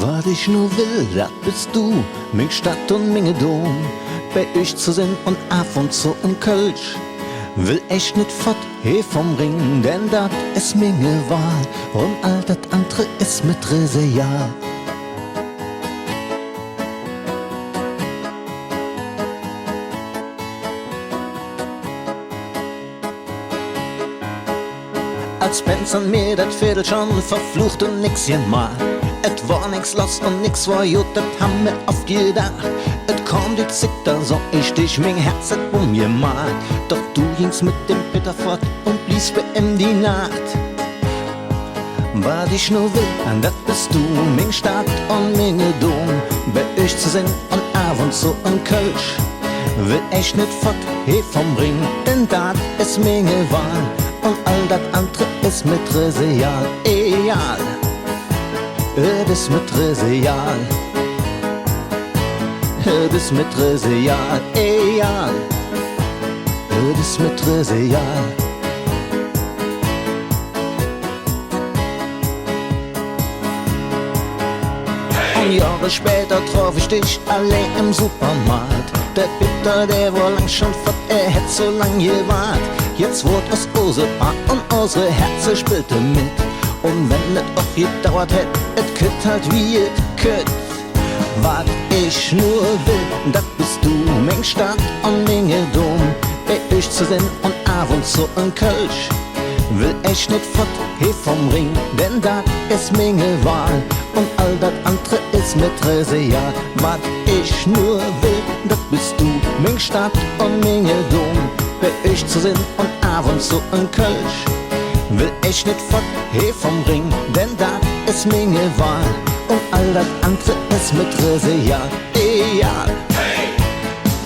Was ich nur will, das bist du, mich Stadt und minge Dom. Bei euch zu sein und ab und zu ein Kölsch. Will echt nicht fort, he vom Ring, denn dat ist minge Wahl. Und all dat andere ist mit Reseal. Als Benz an mir dat Viertel schon verflucht und nix mal. Et war nix los und nix war gut, dat haben wir oft gedacht. Et kam die Zitter, so ich dich, mein Herz hat gemacht. Doch du gingst mit dem Peter fort und blies für ihm die Nacht. Was ich nur will, dat bist du, mein Stadt und meine Dom. Bei euch zu sein und ab und zu ein Kölsch. Will echt nicht fort, he vom Ring, denn dat ist meine Wahl. Und all dat andere ist mit Reseal, egal. Das mit Reseal, das mit Reseal, egal. Das mit Reseal. Und Jahre später traf ich dich allein im Supermarkt. Der Peter, der war lang schon fort, er hätt so lang gewartet. Jetzt wurde es unser Paar und unsere Herzen spielte mit. Und wenn es auch gedauert hätt, et kütt halt wie et kütt. Was ich nur will, dat bist du, mein Stadt und meine Dom. Bei euch zu sein und ab und zu ein Kölsch. Will echt nicht fort, he vom Ring, denn dat ist meine Wahl. Und all dat andere ist mit Reseal. Was ich nur will, dat bist du, mein Stadt und meine Dom. Bei euch zu sein und ab und zu ein Kölsch. Will echt nicht fort, he vom Ring, denn dat ist meine Wahl. Und all das andere ist mit Reseal, egal. Hey.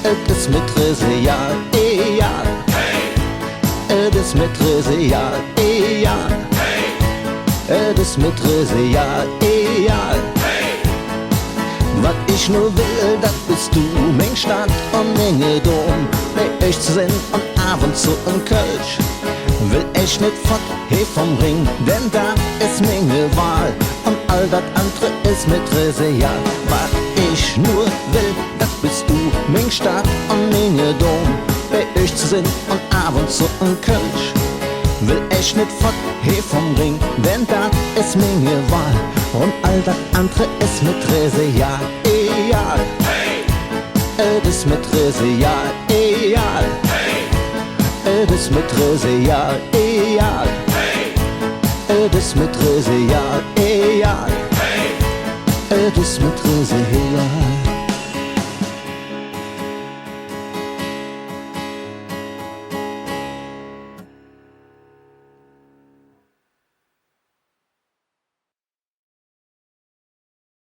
Es ist mit Reseal, egal. Hey. Es ist mit Reseal, egal. Hey. Es ist mit Reseal, egal. Hey. Was ich nur will, dat bist du, mein Stadt und meine Dom. Bei euch zu sein und ab und zu ein Kölsch. Will echt nicht fort, he vom Ring, denn da ist meine Wahl. Und all das andere ist mit Reseal. Was ich nur will, das bist du, mein Stadt und meine Dom. Bei euch zu sein und ab und zu ein Kölsch. Will echt nicht fort, he vom Ring, denn da ist meine Wahl. Und all das andere ist mit Reseal, egal. Hey. Es ist mit Reseal, egal. Hey. Es ist mit Reseal, egal. Hey. Es ist mit Reseal, egal. Hey. Es ist mit Reseal.